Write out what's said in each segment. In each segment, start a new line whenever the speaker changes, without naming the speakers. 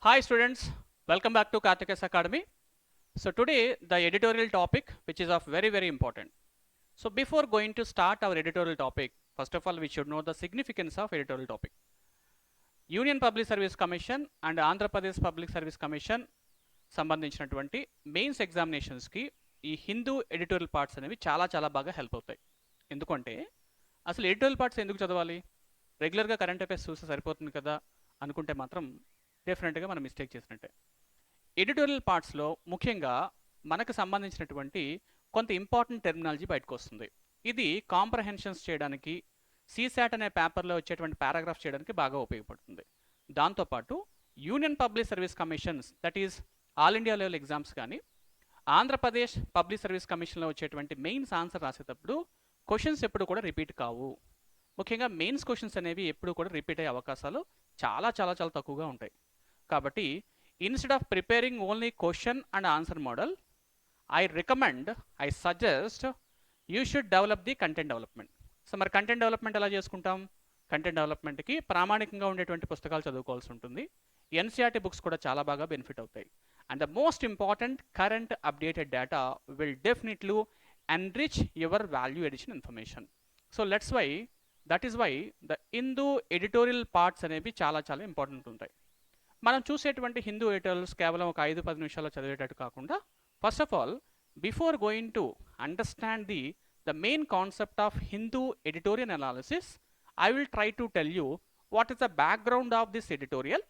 Hi students, welcome back to Karthikeyan Academy. So today the editorial topic which is of very important. So before going to start our editorial topic, first of all we should know the significance of editorial topic. Union Public Service Commission and Andhra Pradesh Public Service Commission సంబంధించినటువంటి mains ఎగ్జామినేషన్స్కి ఈ Hindu editorial parts అనేవి చాలా బాగా help అవుతాయి. ఎందుకంటే అసలు editorial parts ఎందుకు చదవాలి? రెగ్యులర్గా కరెంట్ అఫైర్స్ చూస్తే సరిపోతుంది కదా అనుకుంటే మాత్రం డెఫినెట్గా మనం మిస్టేక్ చేసినట్టే. ఎడిటోరియల్ పార్ట్స్లో ముఖ్యంగా మనకు సంబంధించినటువంటి కొంత ఇంపార్టెంట్ టెర్మినాలజీ బయటకు వస్తుంది. ఇది కాంప్రహెన్షన్స్ చేయడానికి, సీసాట్ అనే పేపర్లో వచ్చేటువంటి పారాగ్రాఫ్ చేయడానికి బాగా ఉపయోగపడుతుంది. దాంతోపాటు union public service commissions, that is all India level exams కానీ, ఆంధ్రప్రదేశ్ పబ్లిక్ సర్వీస్ కమిషన్లో వచ్చేటువంటి మెయిన్స్ ఆన్సర్ రాసేటప్పుడు క్వశ్చన్స్ ఎప్పుడు కూడా రిపీట్ కావు. ముఖ్యంగా మెయిన్స్ క్వశ్చన్స్ అనేవి ఎప్పుడు కూడా రిపీట్ అయ్యే అవకాశాలు చాలా తక్కువగా ఉంటాయి. కాబట్టి instead of preparing only question and answer model, I suggest you should develop the content development. So మరి కంటెంట్ డెవలప్మెంట్ ఎలా చేసుకుంటాం? కంటెంట్ డెవలప్మెంట్కి ప్రామాణికంగా ఉండేటువంటి పుస్తకాలు చదువుకోవాల్సి ఉంటుంది. ఎన్సీఆర్టీ బుక్స్ కూడా చాలా బాగా బెనిఫిట్ అవుతాయి. And the most important, current updated data will definitely enrich your value edition information. So that is why the Hindu editorial parts అనేవి చాలా ఇంపార్టెంట్ ఉంటాయి. మనం చూసేటువంటి హిందూ ఎడిటోరియల్స్ కేవలం ఒక 5-10 నిమిషాల్లో చదివేటట్టు కాకుండా, first of all before going to understand the main concept of Hindu editorial analysis, I will try to tell you what is the background of this editorial,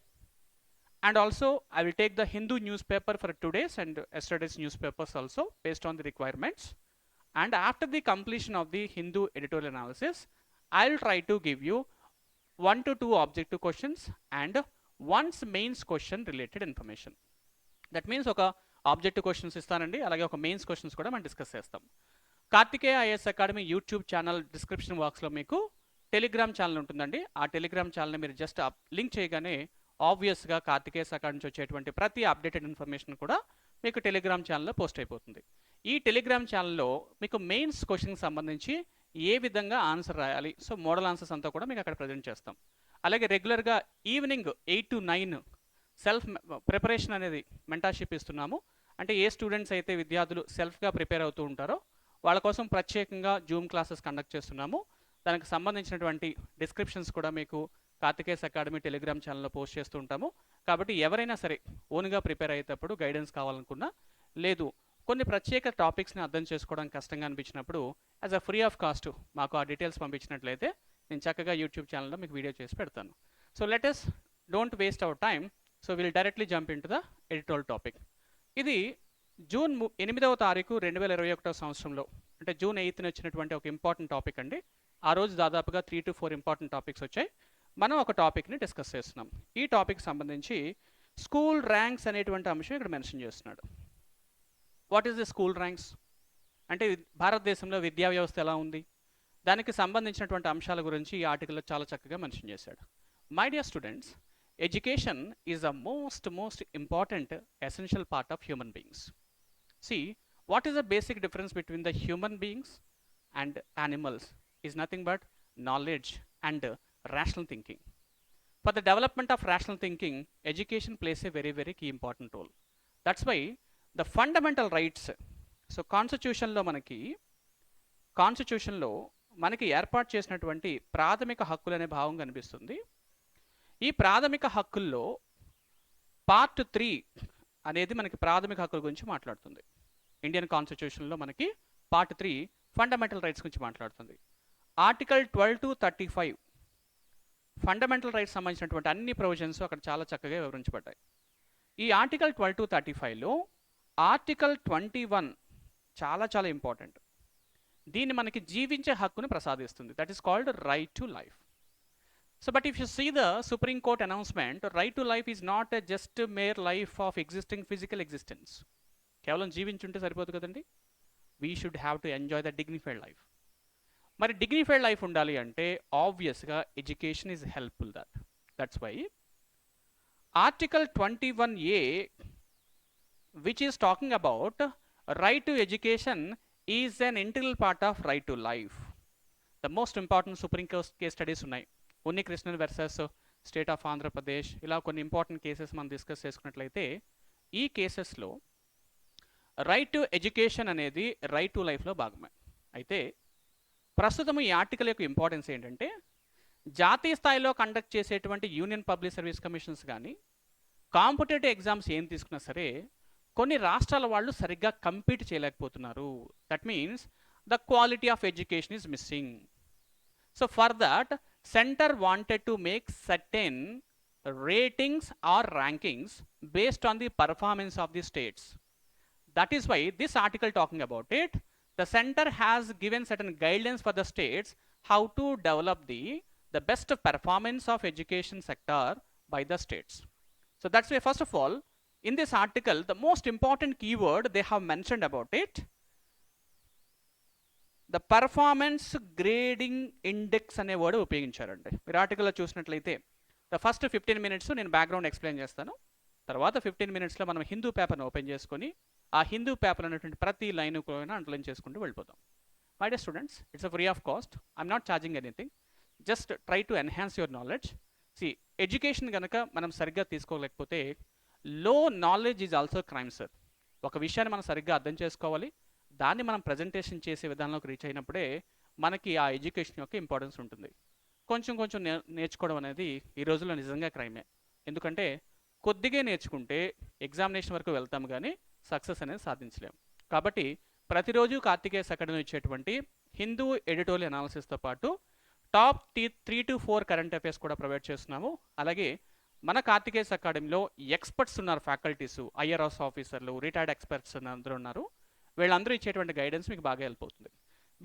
and also I will take the Hindu newspaper for today's and yesterday's newspapers also based on the requirements. And after the completion of the Hindu editorial analysis, I will try to give you 1 to 2 objective questions and one's mains question related information. That means ఒక objective questions ఇస్తానండి, అలాగే ఒక mains questions కూడా మనం discuss చేస్తాం. Karthikeya IAS academy YouTube channel description బాక్స్లో మీకు Telegram channel ఉంటుందండి. ఆ టెలిగ్రామ్ ఛానల్ని మీరు జస్ట్ లింక్ చేయగానే ఆబ్వియస్గా కార్తికేయ అకాడమీ నుంచి వచ్చేటువంటి ప్రతి అప్డేటెడ్ ఇన్ఫర్మేషన్ కూడా మీకు టెలిగ్రామ్ ఛానల్లో పోస్ట్ అయిపోతుంది. ఈ టెలిగ్రామ్ ఛానల్లో మీకు మెయిన్స్ క్వశ్చన్కి సంబంధించి ఏ విధంగా ఆన్సర్ రాయాలి, సో మోడల్ ఆన్సర్స్ అంతా కూడా మీకు అక్కడ ప్రజెంట్ చేస్తాం. అలాగే రెగ్యులర్గా ఈవినింగ్ 8 to 9 సెల్ఫ్ ప్రిపరేషన్ అనేది మెంటార్షిప్ ఇస్తున్నాము. అంటే ఏ స్టూడెంట్స్ అయితే విద్యార్థులు సెల్ఫ్గా ప్రిపేర్ అవుతూ ఉంటారో వాళ్ళ కోసం ప్రత్యేకంగా జూమ్ క్లాసెస్ కండక్ట్ చేస్తున్నాము. దానికి సంబంధించినటువంటి డిస్క్రిప్షన్స్ కూడా మీకు కార్తికేయ అకాడమీ టెలిగ్రామ్ ఛానల్లో పోస్ట్ చేస్తూ ఉంటాము. కాబట్టి ఎవరైనా సరే ఓన్గా ప్రిపేర్ అయ్యేటప్పుడు గైడెన్స్ కావాలనుకున్నా, లేదు కొన్ని ప్రత్యేక టాపిక్స్ని అర్థం చేసుకోవడానికి కష్టంగా అనిపించినప్పుడు as a free of cost మాకు ఆ డీటెయిల్స్ పంపించినట్లయితే నేను చక్కగా యూట్యూబ్ ఛానల్లో మీకు వీడియో చేసి పెడతాను. So let us don't waste our time. So will directly jump in to the editorial topic. ఇది జూన్ 8వ తారీఖు 2021 సంవత్సరంలో, అంటే జూన్ 8న వచ్చినటువంటి ఒక ఇంపార్టెంట్ టాపిక్ అండి. ఆ రోజు దాదాపుగా 3 to 4 ఇంపార్టెంట్ టాపిక్స్ వచ్చాయి. మనం ఒక టాపిక్ని డిస్కస్ చేస్తున్నాం. ఈ టాపిక్ సంబంధించి స్కూల్ ర్యాంక్స్ అనేటువంటి అంశం ఇక్కడ మెన్షన్ చేస్తున్నాడు. What is the school ranks అంటే భారతదేశంలో విద్యా వ్యవస్థ ఎలా ఉంది, దానికి సంబంధించినటువంటి అంశాల గురించి ఈ ఆర్టికల్లో చాలా చక్కగా మెన్షన్ చేశాడు. My dear students, education is the most important essential part of human beings. See, what is the basic difference between the human beings and animals is nothing but knowledge and rational thinking. For the development of rational thinking, education plays a very key important role. That's why the fundamental rights, so కాన్స్టిట్యూషన్లో మనకి ఏర్పాటు చేసినటువంటి ప్రాథమిక హక్కులు అనే భావం కనిపిస్తుంది. ఈ ప్రాథమిక హక్కుల్లో పార్ట్ 3 అనేది మనకి ప్రాథమిక హక్కుల గురించి మాట్లాడుతుంది. ఇండియన్ కాన్స్టిట్యూషన్లో మనకి పార్ట్ 3 ఫండమెంటల్ రైట్స్ గురించి మాట్లాడుతుంది. ఆర్టికల్ 12 to 35 ఫండమెంటల్ రైట్స్ సంబంధించినటువంటి అన్ని ప్రొవిజన్స్ అక్కడ చాలా చక్కగా వివరించబడ్డాయి. ఈ ఆర్టికల్ 12 to 35లో ఆర్టికల్ 21 చాలా ఇంపార్టెంట్. దీన్ని మనకి జీవించే హక్కుని ప్రసాదిస్తుంది. That is called right to life. So but if you see the Supreme Court announcement, right to life is not a just mere life of existing physical existence. కేవలం జీవించుంటే సరిపోదు కదండి. We should have to enjoy the dignified life. మరి dignified life ఉండాలి అంటే ఆబ్వియస్గా education is helpful. That's why article 21A which is talking about right to education is an integral part of right to life. The most important supreme case studies ఉన్నాయి. Unnikrishnan versus state of Andhra Pradesh, ఇలా కొన్ని important cases మనం discuss చేసుకున్నట్లయితే ఈ కేసెస్లో right to education అనేది right to లైఫ్లో భాగమే. అయితే ప్రస్తుతం ఈ ఆర్టికల్ యొక్క ఇంపార్టెన్స్ ఏంటంటే జాతీయ స్థాయిలో కండక్ట్ చేసేటువంటి యూనియన్ పబ్లిక్ సర్వీస్ కమిషన్స్ కానీ కాంపిటేటివ్ ఎగ్జామ్స్ ఏం తీసుకున్నా సరే కొన్ని రాష్ట్రాల వాళ్ళు సరిగ్గా కంపీట్ చేయలేకపోతున్నారు. That means the quality of education is missing. So for that centre wanted to make certain ratings or rankings based on the performance of the states. That is why this article talking about it, the center has given certain guidelines for the states how to develop the best performance of education sector by the states. So that's why first of all in this article the most important keyword they have mentioned about it, the performance grading index అనే word ఉపయోగించారండి. మీరు ఆర్టికల్లో చూసినట్లయితే the first 15 minutes నేను background explain చేస్తాను. తర్వాత 15 minutesలో మనం హిందూ పేపర్ని open చేసుకొని ఆ హిందూ పేపర్ అనేటువంటి ప్రతి లైన్ కూడా అండర్లైన్ చేసుకుంటూ వెళ్ళిపోతాం. My dear students, it's a free of cost, I'm not charging anything, just try to enhance your knowledge. సి ఎడ్యుకేషన్ కనుక మనం సరిగ్గా తీసుకోలేకపోతే low knowledge is also crime sir. ఒక విషయాన్ని మనం సరిగ్గా అర్థం చేసుకోవాలి, దాన్ని మనం ప్రజెంటేషన్ చేసే విధానంలోకి రీచ్ అయినప్పుడే మనకి ఆ ఎడ్యుకేషన్ యొక్క ఇంపార్టెన్స్ ఉంటుంది. కొంచెం కొంచెం నేర్చుకోవడం అనేది ఈ రోజుల్లో నిజంగా క్రైమే. ఎందుకంటే కొద్దిగా నేర్చుకుంటే ఎగ్జామినేషన్ వరకు వెళ్తాం కానీ సక్సెస్ అనేది సాధించలేము. కాబట్టి ప్రతిరోజు కార్తికేయస్ అకాడమీ ఇచ్చేటువంటి హిందూ ఎడిటోరియల్ అనాలిసిస్తో పాటు టాప్ 3 to 4 కరెంట్ అఫైర్స్ కూడా ప్రొవైడ్ చేస్తున్నాము. అలాగే మన కార్తికేయస్ అకాడమీలో ఎక్స్పర్ట్స్ ఉన్నారు, ఫ్యాకల్టీస్, ఐఆర్ఎస్ ఆఫీసర్లు, రిటైర్డ్ ఎక్స్పర్ట్స్ అందరూ ఉన్నారు. వీళ్ళందరూ ఇచ్చేటువంటి గైడెన్స్ మీకు బాగా హెల్ప్ అవుతుంది.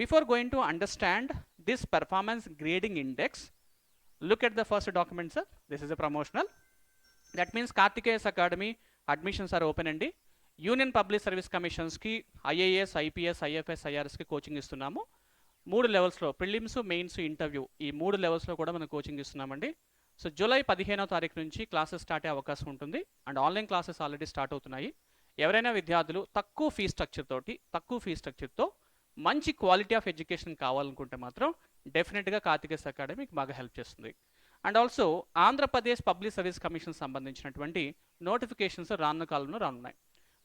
Before going to understand this performance grading index, look at the first document, sir. This is a promotional. That means Karthikeyas Academy admissions are open andi. Union Public Service Commissions ki IAS, IPS, IFS, IRS ki coaching istunnamo. 3 levels lo prelims, mains, interview ee 3 levels lo kuda mana coaching istunnamandi. So July 15వ తారీఖు నుంచి classes start అయ్యే అవకాశం ఉంటుంది and online classes already start అవుతున్నాయి. ఎవరైనా విద్యార్థులు తక్కువ ఫీ స్ట్రక్చర్తో మంచి క్వాలిటీ ఆఫ్ ఎడ్యుకేషన్ కావాలనుకుంటే మాత్రం డెఫినెట్గా కార్తికేయస్ అకాడమీ మీకు బాగా హెల్ప్ చేస్తుంది. And also Andhra Pradesh public service commission సంబంధించినటువంటి నోటిఫికేషన్స్ రానున్న కాలంలో రానున్నాయి.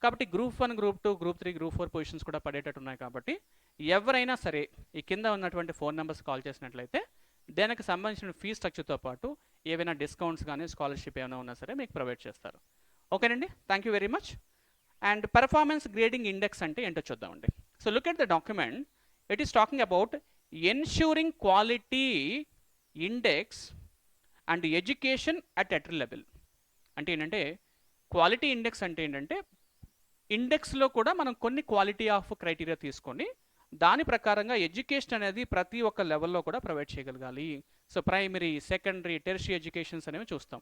కాబట్టి group 1, group 2, group 3, group 4 positions కూడా పడేటట్టు ఉన్నాయి. కాబట్టి ఎవరైనా సరే ఈ కింద ఉన్నటువంటి ఫోన్ నెంబర్స్ కాల్ చేసినట్లయితే దానికి సంబంధించిన ఫీ స్ట్రక్చర్తో పాటు ఏవైనా డిస్కౌంట్స్ కానీ స్కాలర్షిప్ ఏమైనా ఉన్నా సరే మీకు ప్రొవైడ్ చేస్తారు. ఓకేనండి, thank you very much. And performance grading index అంటే ఏంటో చూద్దామండి. So look at the document. It is talking about ensuring quality index and education at every level. అంటే ఏంటంటే క్వాలిటీ ఇండెక్స్ అంటే ఏంటంటే ఇండెక్స్లో కూడా మనం కొన్ని క్వాలిటీ ఆఫ్ క్రైటీరియా తీసుకొని దాని ప్రకారంగా ఎడ్యుకేషన్ అనేది ప్రతి ఒక్క లెవెల్లో కూడా ప్రొవైడ్ చేయగలగాలి. So primary, secondary, tertiary educations అనేవి చూస్తాం.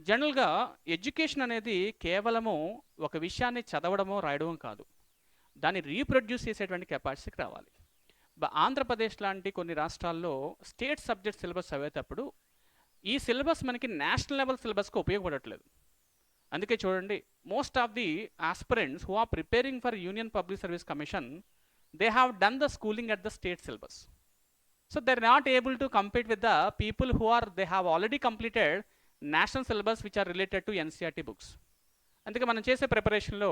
జనరల్గా ఎడ్యుకేషన్ అనేది కేవలము ఒక విషయాన్ని చదవడమో రాయడమో కాదు, దాన్ని రీప్రొడ్యూస్ చేసేటువంటి కెపాసిటీకి రావాలి. ఆంధ్రప్రదేశ్ లాంటి కొన్ని రాష్ట్రాల్లో స్టేట్ సబ్జెక్ట్ సిలబస్ చదివేటప్పుడు ఈ సిలబస్ మనకి నేషనల్ లెవెల్ సిలబస్కి ఉపయోగపడట్లేదు. అందుకే చూడండి, most of the aspirants who are preparing for union public service commission, they have done the schooling at the state syllabus. So they are not able to compete with the people who are they have already completed national syllabus which are related to NCERT books. అందుకే మనం చేసే ప్రిపరేషన్లో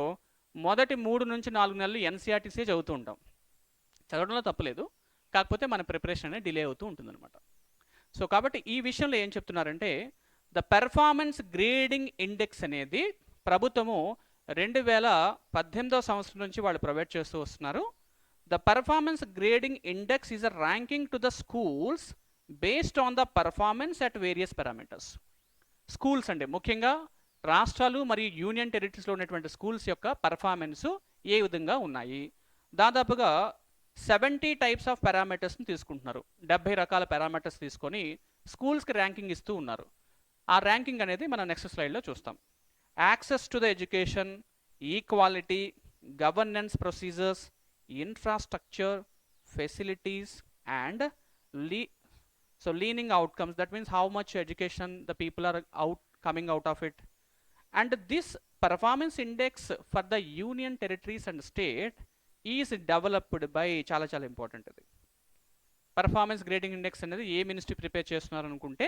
మొదటి 3 నుంచి 4 నెలలు NCRTC చదువుతూ ఉంటాం. చదవడంలో తప్పలేదు, కాకపోతే మన ప్రిపరేషన్ అనేది డిలే అవుతూ ఉంటుందన్నమాట. సో కాబట్టి ఈ విషయంలో ఏం చెప్తున్నారంటే ద పెర్ఫార్మెన్స్ గ్రేడింగ్ ఇండెక్స్ అనేది ప్రభుత్వము 2018వ సంవత్సరం నుంచి వాళ్ళు ప్రొవైడ్ చేస్తూ వస్తున్నారు. The performance grading index is a ranking to the schools based on the performance at various parameters. Schools అంటే ముఖ్యంగా రాష్ట్రాలు మరియు యూనియన్ టెరిటరీస్లో ఉన్నటువంటి స్కూల్స్ యొక్క పర్ఫార్మెన్స్ ఏ విధంగా ఉన్నాయి. దాదాపుగా 70 టైప్స్ ఆఫ్ పారామీటర్స్ని తీసుకుంటున్నారు. 70 రకాల పారామీటర్స్ తీసుకొని స్కూల్స్కి ర్యాంకింగ్ ఇస్తూ ఉన్నారు. ఆ ర్యాంకింగ్ అనేది మనం నెక్స్ట్ స్లైడ్లో చూస్తాం. Access to the education, equality, governance procedures, infrastructure, facilities and learning outcomes. That means how much education the people are coming out of it. And this performance index for the union territories and state is developed by చాలా important. ఇది performance grading index అనేది ఏ ministry prepare చేస్తున్నారు అనుకుంటే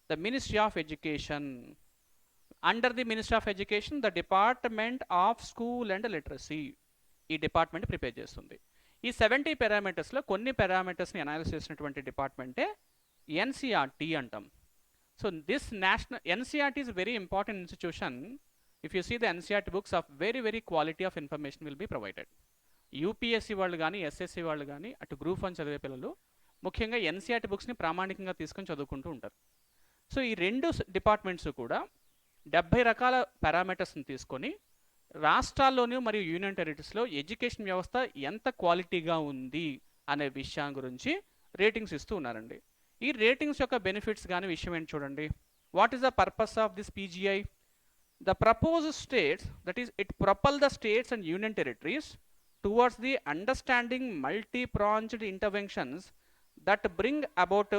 the ministry of education. Under the ministry of education the department of school and literacy, ఈ department prepare చేస్తుంది. ఈ 70 పారామీటర్స్లో కొన్ని పారామీటర్స్ని analysis చేసినటువంటి డిపార్ట్మెంటే ఎన్సిఆర్టీ అంటాం. So this national NCERT is very important institution. If you see the NCERT books of very quality of information will be provided. UPSC వాళ్ళు కానీ SSC వాళ్ళు కానీ అటు గ్రూప్ 1 చదివే పిల్లలు ముఖ్యంగా ఎన్సిఆర్టీ బుక్స్ని ప్రామాణికంగా తీసుకొని చదువుకుంటూ ఉంటారు. సో ఈ రెండు డిపార్ట్మెంట్స్ కూడా 70 రకాల పారామీటర్స్ని తీసుకొని రాష్ట్రాల్లోనూ మరియు యూనియన్ టెరిటరీస్లో ఎడ్యుకేషన్ వ్యవస్థ ఎంత క్వాలిటీగా ఉంది అనే విషయం గురించి రేటింగ్స్ ఇస్తూ ఉన్నారండి. ఈ రేటింగ్స్ యొక్క బెనిఫిట్స్ కానీ విషయం ఏంటి చూడండి. What is the purpose of this PGI? The proposed states, that is it propel the states and union territories towards the understanding multi-pronged interventions that bring about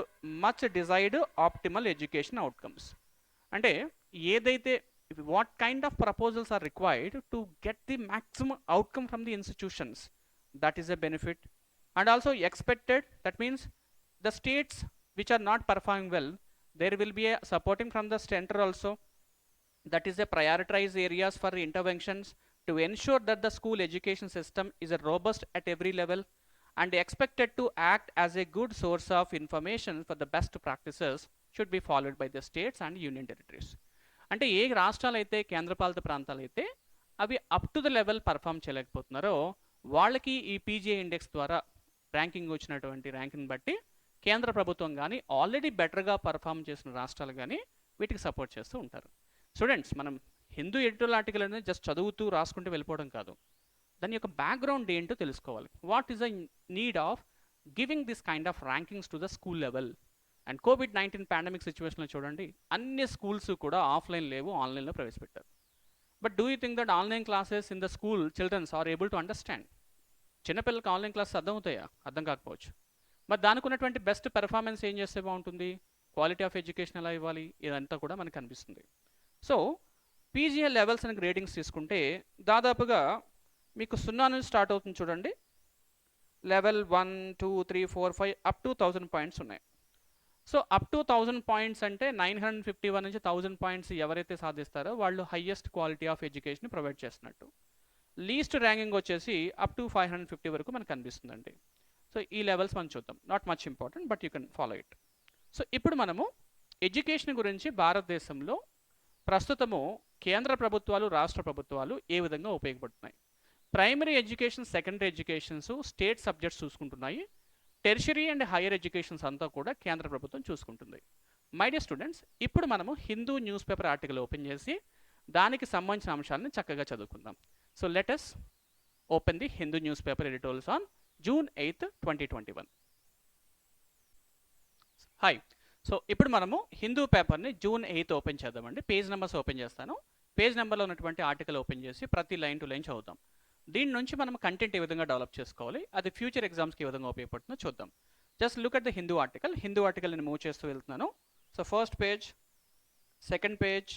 much desired optimal education outcomes. అంటే ఏదైతే what kind of proposals are required to get the maximum outcome from the institutions, that is a benefit. And also expected, that means the states which are not performing well, there will be a supporting from the center also, that is a prioritized areas for interventions to ensure that the school education system is a robust at every level and expected to act as a good source of information for the best practices should be followed by the states and union territories. అంటే ఏ రాష్ట్రాలు అయితే కేంద్రపాలిత ప్రాంతాలు అయితే అవి up to the level perform చేయలేకపోతున్నారో వాళ్ళకి ఈ పీజీఐ ఇండెక్స్ ద్వారా ర్యాంకింగ్ వచ్చినటువంటి ర్యాంకింగ్ బట్టి కేంద్ర ప్రభుత్వం కానీ ఆల్రెడీ బెటర్గా పర్ఫామ్ చేసిన రాష్ట్రాలు కానీ వీటికి సపోర్ట్ చేస్తూ ఉంటారు. స్టూడెంట్స్, మనం హిందూ ఎడిటోరియల్ ఆర్టికల్ అనేది జస్ట్ చదువుతూ రాసుకుంటూ వెళ్ళిపోవడం కాదు, దాని యొక్క బ్యాక్గ్రౌండ్ ఏంటో తెలుసుకోవాలి. What is the need of giving this kind of rankings to the school level. And కోవిడ్-19 పాండమిక్ సిచ్యువేషన్లో చూడండి, అన్ని స్కూల్స్ కూడా ఆఫ్లైన్ లేవు, ఆన్లైన్లో ప్రవేశపెట్టారు. But do you think that online classes in the school children's are able to understand? చిన్నపిల్లలకి online classes అర్థం అవుతాయా? అర్థం కాకపోవచ్చు. మరి దానికి ఉన్నటువంటి బెస్ట్ పెర్ఫార్మెన్స్ ఏం చేస్తే బాగుంటుంది, క్వాలిటీ ఆఫ్ ఎడ్యుకేషన్ ఎలా ఇవ్వాలి, ఇదంతా కూడా మనకు కనిపిస్తుంది. సో పీజీఐ లెవెల్స్ అని గ్రేడింగ్స్ తీసుకుంటే దాదాపుగా మీకు 0 నుంచి స్టార్ట్ అవుతుంది చూడండి. లెవెల్ 1, 2, 3, 4, 5 అప్ టు 1000 పాయింట్స్ ఉన్నాయి. సో అప్ టు 1000 పాయింట్స్ అంటే 951 నుంచి 1000 పాయింట్స్ ఎవరైతే సాధిస్తారో వాళ్ళు highest quality of education provide చేస్తున్నట్టు. లీస్ట్ ర్యాంకింగ్ వచ్చేసి అప్ టు 550 వరకు మనకు కనిపిస్తుందండి. సో ఈ లెవెల్స్ మనం చూద్దాం. Not much important, but you can follow it. So ఇప్పుడు మనము ఎడ్యుకేషన్ గురించి భారతదేశంలో ప్రస్తుతము కేంద్ర ప్రభుత్వాలు, రాష్ట్ర ప్రభుత్వాలు ఏ విధంగా ఉపయోగపడుతున్నాయి. Primary education, secondary educations state subjects చూసుకుంటున్నాయి. టెర్షరీ అండ్ హైయర్ ఎడ్యుకేషన్స్ అంతా కూడా కేంద్ర ప్రభుత్వం చూసుకుంటుంది. మై డియర్ స్టూడెంట్స్, ఇప్పుడు మనము Hindu news paper article open చేసి దానికి సంబంధించిన అంశాలను చక్కగా చదువుకుందాం. So let us open the Hindu news paper editorials on June 8, 2021. Hi. So ఇప్పుడు మనము హిందూ పేపర్ని June 8 ఓపెన్ చేద్దామండి. పేజ్ నెంబర్స్ ఓపెన్ చేస్తాను. పేజ్ నెంబర్లో ఉన్నటువంటి ఆర్టికల్ ఓపెన్ చేసి ప్రతి లైన్ టు లైన్ చదువుతాం. దీని నుంచి మనం కంటెంట్ ఏ విధంగా డెవలప్ చేసుకోవాలి, అది ఫ్యూచర్ ఎగ్జామ్స్కి ఏ విధంగా ఉపయోగపడుతుందో చూద్దాం. Just look at the Hindu article. Hindu article నేను మూవ్ చేస్తూ వెళ్తున్నాను. So first page, second page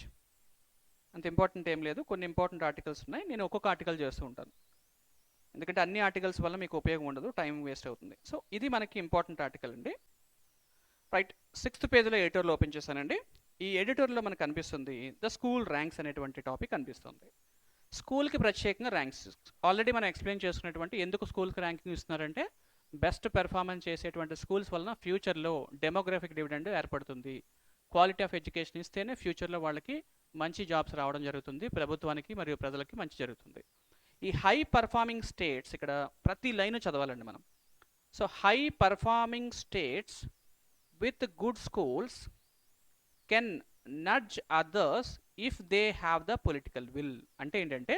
అంత ఇంపార్టెంట్ ఏం లేదు, కొన్ని ఇంపార్టెంట్ ఆర్టికల్స్ ఉన్నాయి. నేను ఒక్కొక్క ఆర్టికల్ చేస్తూ ఉంటాను, ఎందుకంటే అన్ని ఆర్టికల్స్ వల్ల మీకు ఉపయోగం ఉండదు, టైం వేస్ట్ అవుతుంది. సో ఇది మనకి ఇంపార్టెంట్ ఆర్టికల్ అండి. రైట్, 6th పేజ్లో ఎడిటోర్లో ఓపెన్ చేశానండి. ఈ ఎడిటోర్లో మనకు కనిపిస్తుంది ద స్కూల్ ర్యాంక్స్ అనేటువంటి టాపిక్ కనిపిస్తుంది. స్కూల్కి ప్రత్యేకంగా ర్యాంక్స్ ఆల్రెడీ మనం ఎక్స్ప్లెయిన్ చేసుకున్నటువంటి ఎందుకు స్కూల్కి ర్యాంకింగ్ ఇస్తున్నారంటే బెస్ట్ పెర్ఫార్మెన్స్ చేసేటువంటి స్కూల్స్ వలన ఫ్యూచర్లో డెమోగ్రఫిక్ డివిడెండ్ ఏర్పడుతుంది. క్వాలిటీ ఆఫ్ ఎడ్యుకేషన్ ఇస్తేనే ఫ్యూచర్లో వాళ్ళకి మంచి జాబ్స్ రావడం జరుగుతుంది, ప్రభుత్వానికి మరియు ప్రజలకి మంచి జరుగుతుంది. ఈ హై పర్ఫార్మింగ్ స్టేట్స్, ఇక్కడ ప్రతి లైన్ చదవాలండి మనం. So high performing states with good schools can nudge others if they have the political will. అంటే ఏంటంటే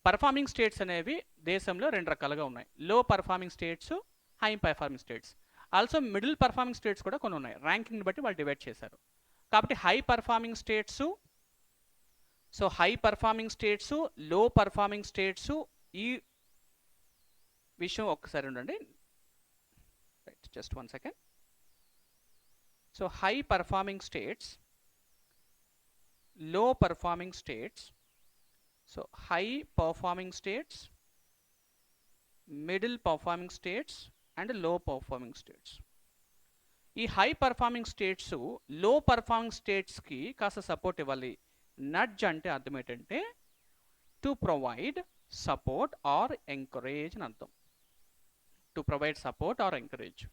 పర్ఫార్మింగ్ స్టేట్స్ అనేవి దేశంలో రెండు రకాలుగా ఉన్నాయి. లో performing states, high performing states. Also middle performing states కూడా కొన్ని ఉన్నాయి. ర్యాంకింగ్ బట్టి వాళ్ళు డివైడ్ చేశారు. కాబట్టి high performing states, so high performing states, low performing states, ఈ విషయం ఒక్కసారి ఉండండి. Right, just 1 second. So high performing states, low performing states, so high performing states, middle performing states and low performing states. ఈ high performing states low performing స్టేట్స్కి కాస్త support ఇవ్వాలి. Nudge అంటే అర్థం ఏంటంటే to provide support or encourage అని అర్థం. To provide support or encourage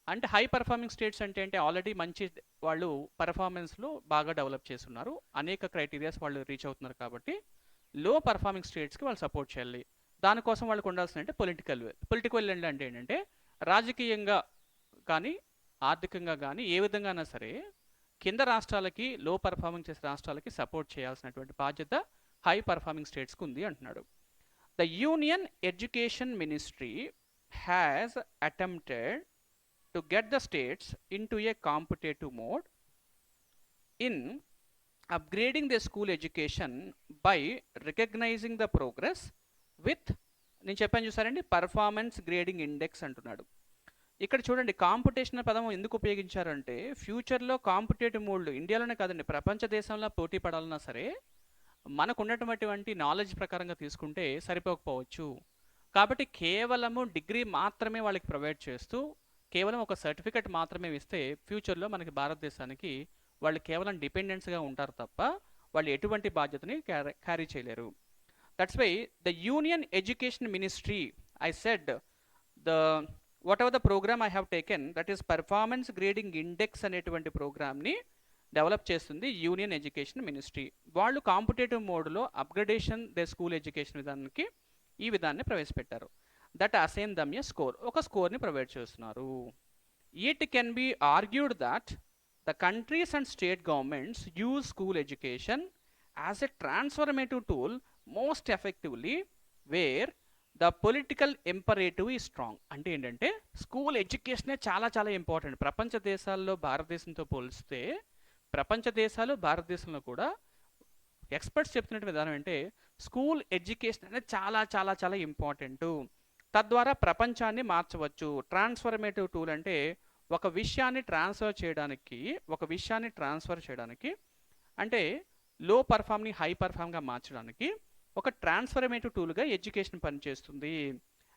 అంటే హై పర్ఫార్మింగ్ స్టేట్స్ అంటే ఆల్రెడీ మంచి వాళ్ళు పర్ఫార్మెన్స్లో బాగా డెవలప్ చేస్తున్నారు, అనేక క్రైటీరియాస్ వాళ్ళు రీచ్ అవుతున్నారు. కాబట్టి లో పర్ఫార్మింగ్ స్టేట్స్కి వాళ్ళు సపోర్ట్ చేయాలి. దానికోసం వాళ్ళకి ఉండాల్సిన అంటే పొలిటికల్ విల్ అంటే ఏంటంటే రాజకీయంగా కానీ ఆర్థికంగా కానీ ఏ విధంగానా సరే కింద రాష్ట్రాలకి, లో పర్ఫార్మింగ్ చేసే రాష్ట్రాలకి సపోర్ట్ చేయాల్సినటువంటి బాధ్యత హై పర్ఫార్మింగ్ స్టేట్స్కి ఉంది అంటున్నాడు. The union education ministry has attempted to get the states into a competitive mode in upgrading their school education by recognizing the progress with నేను చెప్పాను చూసారండి పర్ఫార్మెన్స్ గ్రేడింగ్ ఇండెక్స్ అంటున్నాడు. ఇక్కడ చూడండి కాంపిటీషన్ పదం ఎందుకు ఉపయోగించారంటే ఫ్యూచర్లో కాంపిటేటివ్ మోడ్లు ఇండియాలోనే కాదండి ప్రపంచ దేశంలో పోటీ పడాలన్నా సరే మనకు ఉన్నటువంటి నాలెడ్జ్ ప్రకారంగా తీసుకుంటే సరిపోకపోవచ్చు. కాబట్టి కేవలము డిగ్రీ మాత్రమే వాళ్ళకి ప్రొవైడ్ చేస్తూ కేవలం ఒక సర్టిఫికెట్ మాత్రమే ఇస్తే ఫ్యూచర్లో మనకి భారతదేశానికి వాళ్ళు కేవలం డిపెండెన్స్గా ఉంటారు తప్ప వాళ్ళు ఎటువంటి బాధ్యతని క్యారీ చేయలేరు. That's why the union education ministry I said the whatever the program I have taken that is performance grading index అనేటువంటి ప్రోగ్రామ్ని డెవలప్ చేస్తుంది యూనియన్ ఎడ్యుకేషన్ మినిస్ట్రీ. వాళ్ళు కాంపిటేటివ్ మోడ్లో అప్గ్రేడేషన్ దే స్కూల్ ఎడ్యుకేషన్ విధానానికి ఈ విధాన్ని ప్రవేశపెట్టారు. That assign them a score, ఒక స్కోర్ని ప్రొవైడ్ చేస్తున్నారు. It can be argued that the countries and state governments use school education as a transformative tool most effectively wear the political imperative ఈ strong. అంటే ఏంటంటే స్కూల్ ఎడ్యుకేషనే చాలా చాలా important. ప్రపంచ దేశాల్లో భారతదేశంతో పోలిస్తే ప్రపంచ దేశాలు భారతదేశంలో కూడా ఎక్స్పర్ట్స్ చెప్తున్న విధానం అంటే స్కూల్ ఎడ్యుకేషన్ అనేది చాలా చాలా చాలా ఇంపార్టెంట్. తద్వారా ప్రపంచాన్ని మార్చవచ్చు. ట్రాన్స్ఫర్మేటివ్ టూల్ అంటే ఒక విషయాన్ని ట్రాన్స్ఫర్ చేయడానికి అంటే లో పర్ఫామ్ని హై పర్ఫామ్గా మార్చడానికి ఒక ట్రాన్స్ఫర్మేటివ్ టూల్గా ఎడ్యుకేషన్ పనిచేస్తుంది.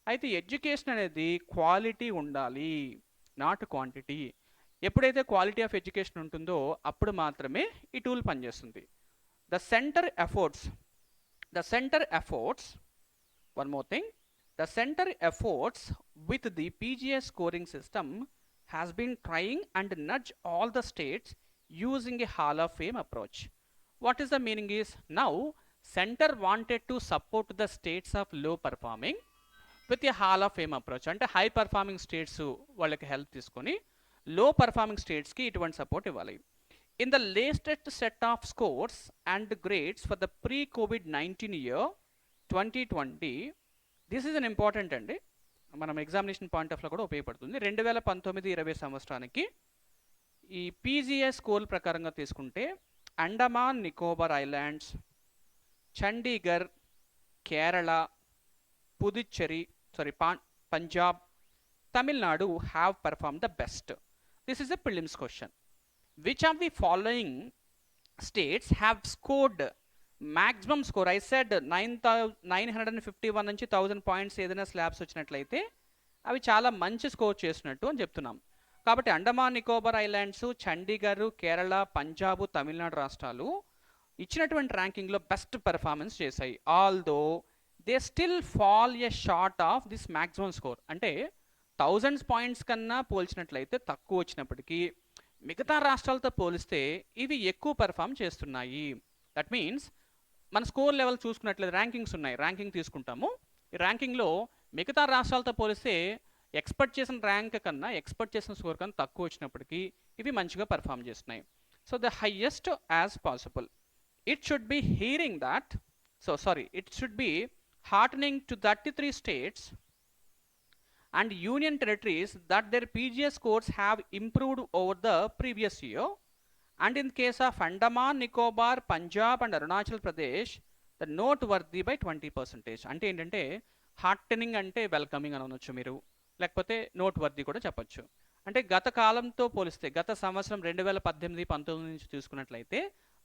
అయితే ఎడ్యుకేషన్ అనేది క్వాలిటీ ఉండాలి, నాట్ క్వాంటిటీ. ఎప్పుడైతే క్వాలిటీ ఆఫ్ ఎడ్యుకేషన్ ఉంటుందో అప్పుడు మాత్రమే ఈ టూల్ పనిచేస్తుంది. The centre efforts one more thing, the center efforts with the PGA scoring system has been trying and nudge all the states using a Hall of Fame approach. What is the meaning is now center wanted to support the states of low performing with a Hall of Fame approach. అంటే high performing states వాళ్ళకి help తీసుకొని లో performing స్టేట్స్కి ఇటువంటి support ఇవ్వాలి. In the latest set of scores and grades for the pre-COVID-19 year 2020, this is an important అండి, మనం examination point of లో కూడా ఉపయోగపడుతుంది. 2019-20 సంవత్సరానికి ఈ పీజీఏ స్కోర్ ప్రకారంగా తీసుకుంటే Andaman Nicobar islands, Chandigarh, Kerala, Puducherry Punjab, Tamil Nadu have perform the best. This is a prelims question. Which of the following states have scored maximum score? I said 951 నుంచి 1000 పాయింట్స్ ఏదైనా స్లాబ్స్ వచ్చినట్లయితే అవి చాలా మంచి స్కోర్ చేసినట్టు అని చెప్తున్నాం. కాబట్టి అండమాన్ నికోబార్ ఐలాండ్స్, చండీగఢ్, కేరళ, పంజాబ్, తమిళనాడు రాష్ట్రాలు ఇచ్చినటువంటి ర్యాంకింగ్లో బెస్ట్ పెర్ఫార్మెన్స్ చేశాయి. Although they still fall a short of this maximum score. అంటే 1000 పాయింట్స్ కన్నా పోల్చినట్లయితే తక్కువ వచ్చినప్పటికీ మిగతా రాష్ట్రాలతో పోలిస్తే ఇవి ఎక్కువ పెర్ఫామ్ చేస్తున్నాయి. దట్ మీన్స్ మన స్కోర్ లెవెల్ చూసుకున్నట్లయితే ర్యాంకింగ్స్ ఉన్నాయి, ర్యాంకింగ్ తీసుకుంటాము. ఈ ర్యాంకింగ్లో మిగతా రాష్ట్రాలతో పోలిస్తే ఎక్స్పెక్ట్ చేసిన ర్యాంక్ కన్నా ఎక్స్పెక్ట్ చేసిన స్కోర్ కన్నా తక్కువ వచ్చినప్పటికీ ఇవి మంచిగా పర్ఫామ్ చేస్తున్నాయి. So the highest as possible. It should be heartening to 33 states and union territories that their PGA scores have improved over the previous year. And in the case of Andaman, Nicobar, Punjab and Arunachal Pradesh, the noteworthy by 20%. అంటే ఏంటంటే heartening అంటే welcoming అని అనొచ్చు మీరు, లేకపోతే note worthy కూడా చెప్పొచ్చు. అంటే గత కాలంతో పోలిస్తే గత సంవత్సరం 2018-19 నుంచి చూసుకున్నట్లయితే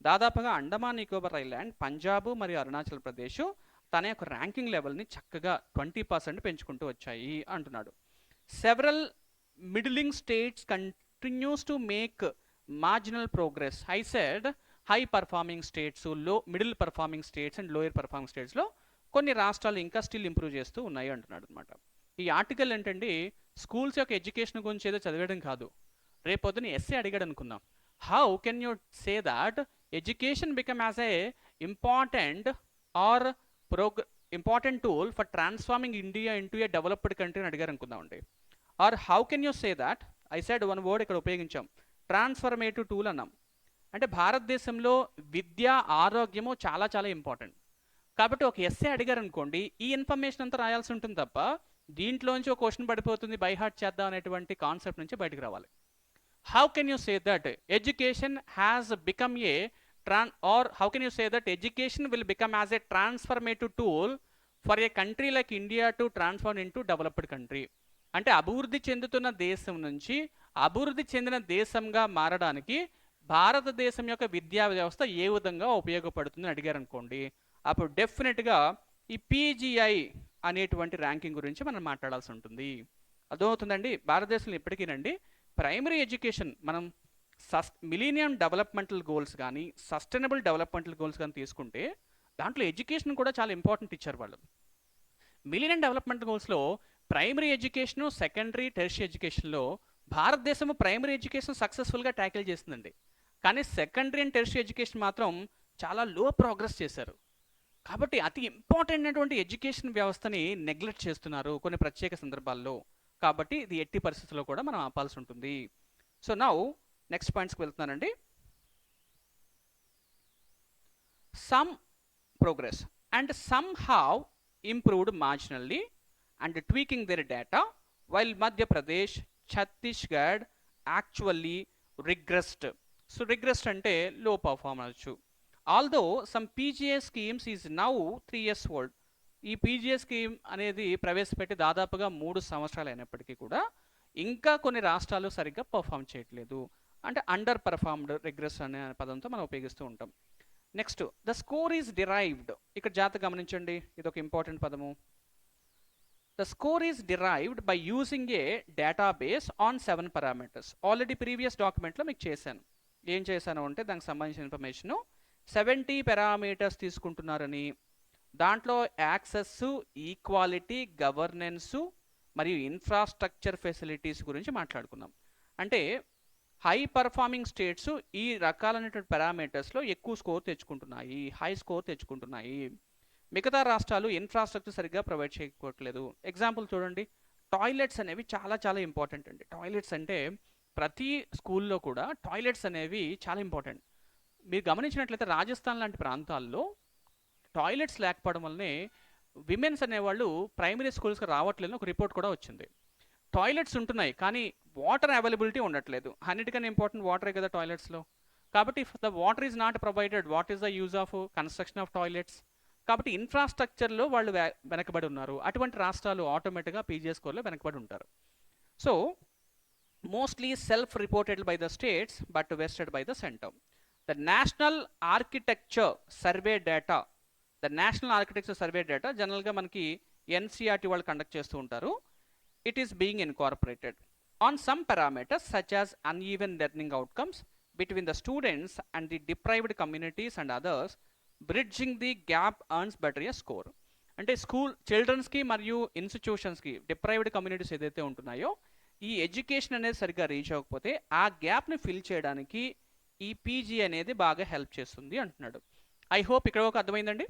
దాదాపుగా అండమాన్ నికోబార్ ఐలాండ్, పంజాబ్ మరియు అరుణాచల్ ప్రదేశ్ తన యొక్క ర్యాంకింగ్ లెవెల్ని చక్కగా 20% పెంచుకుంటూ వచ్చాయి అంటున్నాడు. Several middling states continues to make marginal progress. I said high performing states, low middle performing states and lower performing states లో కొన్ని రాష్ట్రాలు ఇంకా స్టిల్ ఇంప్రూవ్ చేస్తూ ఉన్నాయి అంటున్నాడు అనమాట. ఈ ఆర్టికల్ ఏంటంటే స్కూల్స్ యొక్క ఎడ్యుకేషన్ గురించి ఏదో చదివేయడం కాదు. రేపొద్దున ఎస్సే అడిగాడు అనుకుందాం, how can you say that education become as a important or important tool for transforming India into a developed country అని అడిగారు అనుకుందామండి. Or how can you say that, I said one word ఇక్కడ ఉపయోగించాం, transformative tool అన్నాం. అంటే భారతదేశంలో విద్య ఆరోగ్యము చాలా చాలా ఇంపార్టెంట్. కాబట్టి ఒక ఎస్సే అడిగారు అనుకోండి, ఈ ఇన్ఫర్మేషన్ అంతా రాయాల్సి ఉంటుంది తప్ప దీంట్లోంచి ఒక క్వశ్చన్ పడిపోతుంది బై హార్ట్ చేద్దాం అనేటువంటి కాన్సెప్ట్ నుంచి బయటకు రావాలి. How can you say that education has become a or how can you say that education will become as a transformative tool for a country like India to transform in to developed country. అంటే అభివృద్ధి చెందుతున్న దేశం నుంచి అభివృద్ధి చెందిన దేశంగా మారడానికి భారతదేశం యొక్క విద్యా వ్యవస్థ ఏ విధంగా ఉపయోగపడుతుందని అడిగారు అనుకోండి, అప్పుడు డెఫినెట్గా ఈ పీజీఐ అనేటువంటి ర్యాంకింగ్ గురించి మనం మాట్లాడాల్సి ఉంటుంది. అర్థమవుతుందండి. భారతదేశంలో ఇప్పటికీనండి ప్రైమరీ ఎడ్యుకేషన్ మనం మిలీనియం డెవలప్మెంటల్ గోల్స్ కానీ సస్టైనబుల్ డెవలప్మెంటల్ గోల్స్ కానీ తీసుకుంటే దాంట్లో ఎడ్యుకేషన్ కూడా చాలా ఇంపార్టెంట్ ఇచ్చారు వాళ్ళు. మిలీనియం డెవలప్మెంటల్ గోల్స్లో ప్రైమరీ ఎడ్యుకేషను, సెకండరీ, టెర్షియరీ ఎడ్యుకేషన్లో భారతదేశం ప్రైమరీ ఎడ్యుకేషన్ సక్సెస్ఫుల్గా ట్యాకిల్ చేసిందండి. కానీ సెకండరీ అండ్ టెర్షియరీ ఎడ్యుకేషన్ మాత్రం చాలా లో ప్రోగ్రెస్ చేశారు. కాబట్టి అతి ఇంపార్టెంట్ అయినటువంటి ఎడ్యుకేషన్ వ్యవస్థని నెగ్లెక్ట్ చేస్తున్నారు కొన్ని ప్రత్యేక సందర్భాల్లో. కాబట్టి ఇది ఎట్టి పరిస్థితుల్లో కూడా మనం ఆపాల్సి ఉంటుంది. సో నౌ నెక్స్ట్ పాయింట్స్కి వెళ్తున్నానండి. Some progress and some have improved marginally and tweaking their data while Madhya Pradesh, Chhattisgarh actually regressed. So regressed అంటే low performance. Although some PGA schemes is now 3 years old. ఈ PGA scheme అనేది ప్రవేశపెట్టి దాదాపుగా 3 సంవత్సరాలు అయినప్పటికీ కూడా ఇంకా కొన్ని రాష్ట్రాలు సరిగ్గా పర్ఫామ్ చేయట్లేదు. అంటే అండర్ పర్ఫార్మ్డ్, రిగ్రెస్ అనే పదంతో మనం ఉపయోగిస్తూ ఉంటాం. Next the score is derived. ఇక్కడ జాగ్రత్తగా గమనించండి, ఇది ఒక ఇంపార్టెంట్ పదము. The score is derived by using a database on 7 parameters. Already previous document లో మీకు చేశాను. ఏం చేశాను అంటే దానికి సంబంధించిన ఇన్ఫర్మేషన్ 70 పారామీటర్స్ తీసుకుంటున్నారని, దాంట్లో యాక్సెస్, ఈక్వాలిటీ, గవర్నెన్స్ మరియు ఇన్ఫ్రాస్ట్రక్చర్ ఫెసిలిటీస్ గురించి మాట్లాడుకున్నాం. అంటే హై పర్ఫార్మింగ్ స్టేట్స్ ఈ రకాలైనటువంటి పారామీటర్స్లో ఎక్కువ స్కోర్ తెచ్చుకుంటున్నాయి, హై స్కోర్ తెచ్చుకుంటున్నాయి. మిగతా రాష్ట్రాలు ఇన్ఫ్రాస్ట్రక్చర్ సరిగ్గా ప్రొవైడ్ చేయకపోవట్లేదు. ఎగ్జాంపుల్ చూడండి, టాయిలెట్స్ అనేవి చాలా చాలా ఇంపార్టెంట్ అండి. టాయిలెట్స్ అంటే ప్రతి స్కూల్లో కూడా టాయిలెట్స్ అనేవి చాలా ఇంపార్టెంట్. మీరు గమనించినట్లయితే రాజస్థాన్ లాంటి ప్రాంతాల్లో టాయిలెట్స్ లేకపోవడం వల్లనే విమెన్స్ అనేవాళ్ళు ప్రైమరీ స్కూల్స్కి రావట్లేదు ఒక రిపోర్ట్ కూడా వచ్చింది. టాయిలెట్స్ ఉంటున్నాయి కానీ వాటర్ అవైలబిలిటీ ఉండట్లేదు. అన్నిటికన్నా ఇంపార్టెంట్ వాటరే కదా టాయిలెట్స్లో. కాబట్టి the water is not provided, what is the use of construction of toilets. కాబట్టి ఇన్ఫ్రాస్ట్రక్చర్లో వాళ్ళు వెనకబడి ఉన్నారు. అటువంటి రాష్ట్రాలు ఆటోమేటిక్గా పీజీఐ స్కోర్లో వెనకబడి ఉంటారు. So mostly self reported by the states but vested by the centre. The national architecture survey data, జనరల్గా మనకి ఎన్సీఆర్టీ వాళ్ళు కండక్ట్ చేస్తూ ఉంటారు. It is being incorporated on some parameters such as uneven learning outcomes between the students and the deprived communities and others. Bridging the gap earns better a score. అంటే school చిల్డ్రన్స్కి మరియు ఇన్స్టిట్యూషన్స్కి deprived communities ఏదైతే ఉంటున్నాయో ఈ education అనేది సరిగ్గా reach అవ్వకపోతే ఆ గ్యాప్ని fill చేయడానికి ఈ పీజీ అనేది బాగా హెల్ప్ చేస్తుంది అంటున్నాడు. ఐ హోప్ ఇక్కడ ఒక అర్థమైందండి.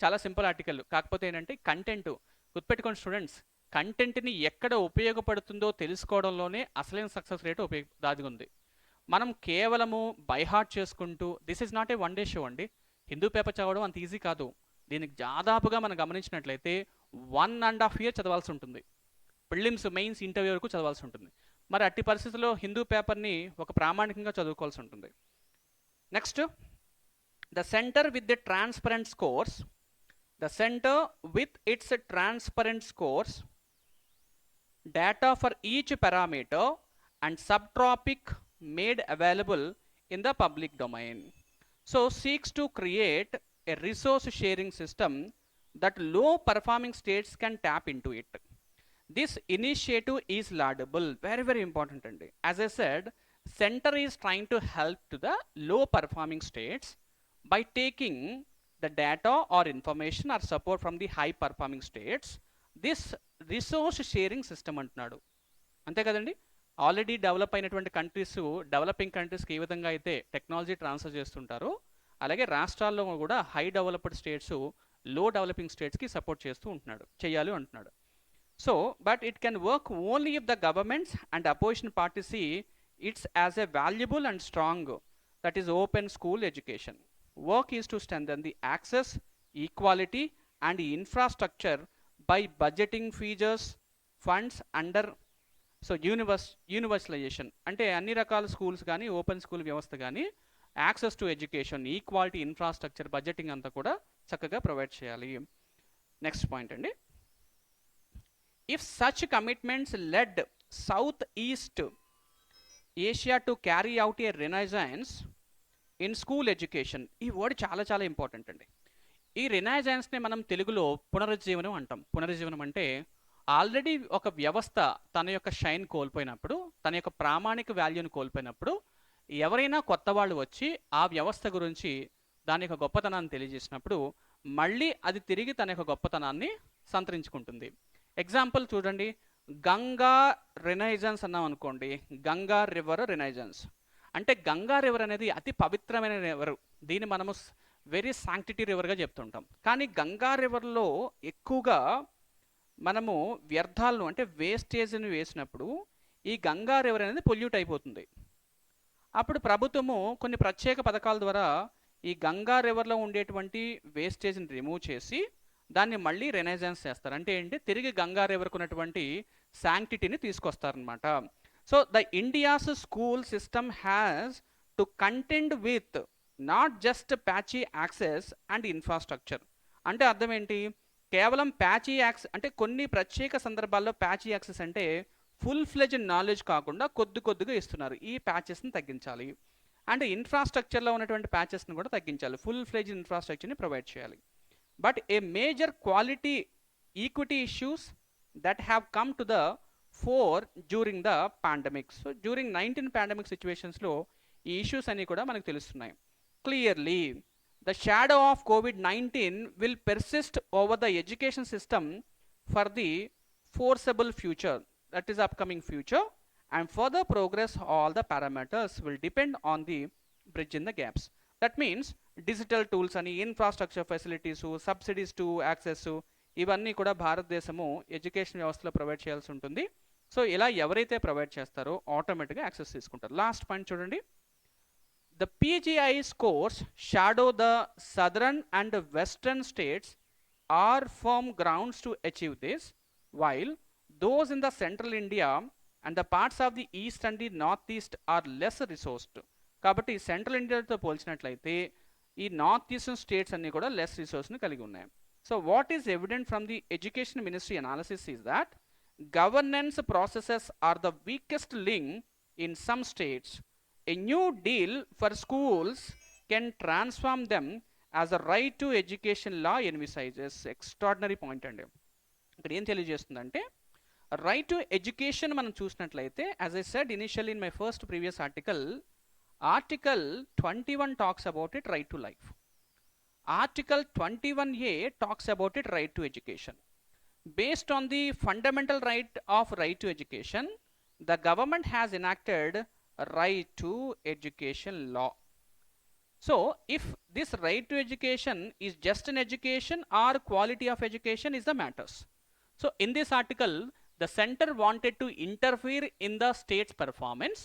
చాలా సింపుల్ ఆర్టికల్, కాకపోతే ఏంటంటే కంటెంట్ గుర్తుపెట్టుకోండి స్టూడెంట్స్. కంటెంట్ని ఎక్కడ ఉపయోగపడుతుందో తెలుసుకోవడంలోనే అసలైన సక్సెస్ రేటు దాగి ఉంది. మనం కేవలము బైహార్ట్ చేసుకుంటూ this is not a one day show అండి. హిందూ పేపర్ చదవడం అంత ఈజీ కాదు. దీనికి దాదాపుగా మనం గమనించినట్లయితే 1.5 years చదవాల్సి ఉంటుంది. ప్రిలిమ్స్, మెయిన్స్, ఇంటర్వ్యూ వరకు చదవాల్సి ఉంటుంది. మరి అట్టి పరిస్థితుల్లో హిందూ పేపర్ని ఒక ప్రామాణికంగా చదువుకోవాల్సి ఉంటుంది. Next the centre with the transparent scores. The centre with its transparent scores data for each parameter and sub topic made available in the public domain. So seeks to create a resource sharing system that low performing states can tap into it. This initiative is laudable, very very important అండి. As I said, center is trying to help to the low performing states by taking the data or information or support from the high performing states. This resource sharing system అంటున్నాడు, అంతే కదండి. Already develop అయినటువంటి countries developing కంట్రీస్కి ఏ విధంగా అయితే technology transfer చేస్తుంటారో అలాగే రాష్ట్రాల్లో కూడా హై డెవలప్డ్ స్టేట్స్ లో డెవలపింగ్ స్టేట్స్కి సపోర్ట్ చేస్తూ ఉంటున్నాడు, చేయాలి అంటున్నాడు. So, but it can work only if the governments and opposition parties see it as a valuable and strong, that is open school education. Work is to strengthen the access, equality and infrastructure by budgeting features, funds under so universalization అంటే అన్ని రకాల schools కానీ open school వ్యవస్థ కానీ access to education, equality, infrastructure, budgeting అంతా కూడా చక్కగా provide చేయాలి. నెక్స్ట్ పాయింట్ అండి, if such commitments led south east Asia to carry out a renaissance in school education. ఈ వర్డ్ చాలా చాలా ఇంపార్టెంట్ అండి. ఈ రెనైజాన్స్ని మనం తెలుగులో పునరుజ్జీవనం అంటాం. పునరుజ్జీవనం అంటే ఆల్రెడీ ఒక వ్యవస్థ తన యొక్క షైన్ కోల్పోయినప్పుడు, తన యొక్క ప్రామాణిక వాల్యూని కోల్పోయినప్పుడు ఎవరైనా కొత్త వాళ్ళు వచ్చి ఆ వ్యవస్థ గురించి దాని యొక్క గొప్పతనాన్ని తెలియజేసినప్పుడు మళ్ళీ అది తిరిగి తన యొక్క గొప్పతనాన్ని సంతరించుకుంటుంది. ఎగ్జాంపుల్ చూడండి, గంగా రెనైజన్స్ అన్నాం అనుకోండి, గంగా రివర్ రెనైజన్స్ అంటే గంగా రివర్ అనేది అతి పవిత్రమైన రివర్. దీన్ని మనము వెరీ శాంక్టిటీ రివర్గా చెప్తుంటాం. కానీ గంగా రివర్లో ఎక్కువగా మనము వ్యర్థాలను అంటే వేస్టేజ్ని వేసినప్పుడు ఈ గంగా రివర్ అనేది పొల్యూట్ అయిపోతుంది. అప్పుడు ప్రభుత్వము కొన్ని ప్రత్యేక పథకాల ద్వారా ఈ గంగా రివర్లో ఉండేటువంటి వేస్టేజ్ని రిమూవ్ చేసి దాన్ని మళ్ళీ రెనైజాన్స్ చేస్తారు. అంటే ఏంటి, తిరిగి గంగా రివర్కు ఉన్నటువంటి శాంక్టిటీని తీసుకొస్తారనమాట. So the India's school system has to contend with not just patchy access and infrastructure. అంటే అర్థం ఏంటి, కేవలం ప్యాచీ యాక్సెస్ అంటే కొన్ని ప్రత్యేక సందర్భాల్లో ప్యాచీ యాక్సెస్ అంటే ఫుల్ ఫ్లెజ్డ్ నాలెడ్జ్ కాకుండా కొద్దిగా ఇస్తున్నారు. ఈ ప్యాచెస్ని తగ్గించాలి. అండ్ ఇన్ఫ్రాస్ట్రక్చర్లో ఉన్నటువంటి ప్యాచెస్ని కూడా తగ్గించాలి. ఫుల్ ఫ్లెజ్డ్ ఇన్ఫ్రాస్ట్రక్చర్ని ప్రొవైడ్ చేయాలి. But a major quality equity issues that have come to the four during the pandemics. So during 19 pandemic సిచ్యువేషన్స్లో ఈ ఇష్యూస్ అన్నీ కూడా మనకు తెలుస్తున్నాయి. Clearly the shadow of COVID-19 will persist over the education system for the foreseeable future, that is upcoming future, and further progress all the parameters will depend on the bridge in the gaps. That means digital tools and infrastructure facilities, subsidies to access, ఇవన్నీ కూడా భారతదేశము education వ్యవస్థలో provide చేయాల్సి ఉంటుంది. So ఇలా ఎవరైతే provide చేస్తారో ఆటోమేటిక్గా యాక్సెస్ తీసుకుంటారు. లాస్ట్ పాయింట్ చూడండి, the PGI scores shadow the southern and western states are firm grounds to achieve this, while those in the central India and the parts of the east and the northeast are less resourced. కాబట్టి central ఇండియాతో పోల్చినట్లయితే ఈ north eastern states అన్ని కూడా less రిసోర్స్ని కలిగి ఉన్నాయి. So what is evident from the education ministry analysis is that governance processes are the weakest link in some states. A new deal for schools can transform them as a right to education law envisages. Extraordinary point అండి. ఇక్కడ ఏం తెలియజేస్తుందంటే right to education మనం చూసినట్లయితే, as I said initial in my first previous article 21 talks about it, right to life. Article 21A talks about it, right to education. Based on the fundamental right to education, the government has enacted right to education law. So if this right to education is just an education or quality of education is the matters. So in this article the center wanted to interfere in the state's performance.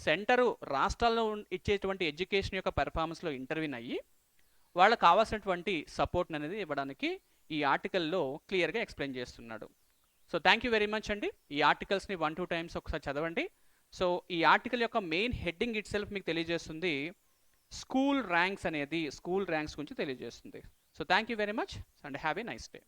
Centre రాష్ట్రాల్లో ఇచ్చేటువంటి education యొక్క పెర్ఫార్మెన్స్లో intervene అయ్యి వాళ్ళకు కావాల్సినటువంటి support అనేది ఇవ్వడానికి ఈ ఆర్టికల్లో క్లియర్గా ఎక్స్ప్లెయిన్ చేస్తున్నాడు. So thank you very much అండి. ఈ ఆర్టికల్స్ని 1-2 times ఒకసారి చదవండి. సో ఈ ఆర్టికల్ యొక్క మెయిన్ హెడ్డింగ్ ఇట్ సెల్ఫ్ మీకు తెలియజేస్తుంది, స్కూల్ ర్యాంక్స్ అనేది స్కూల్ ర్యాంక్స్ గురించి తెలియజేస్తుంది. So thank you very much and have a nice day.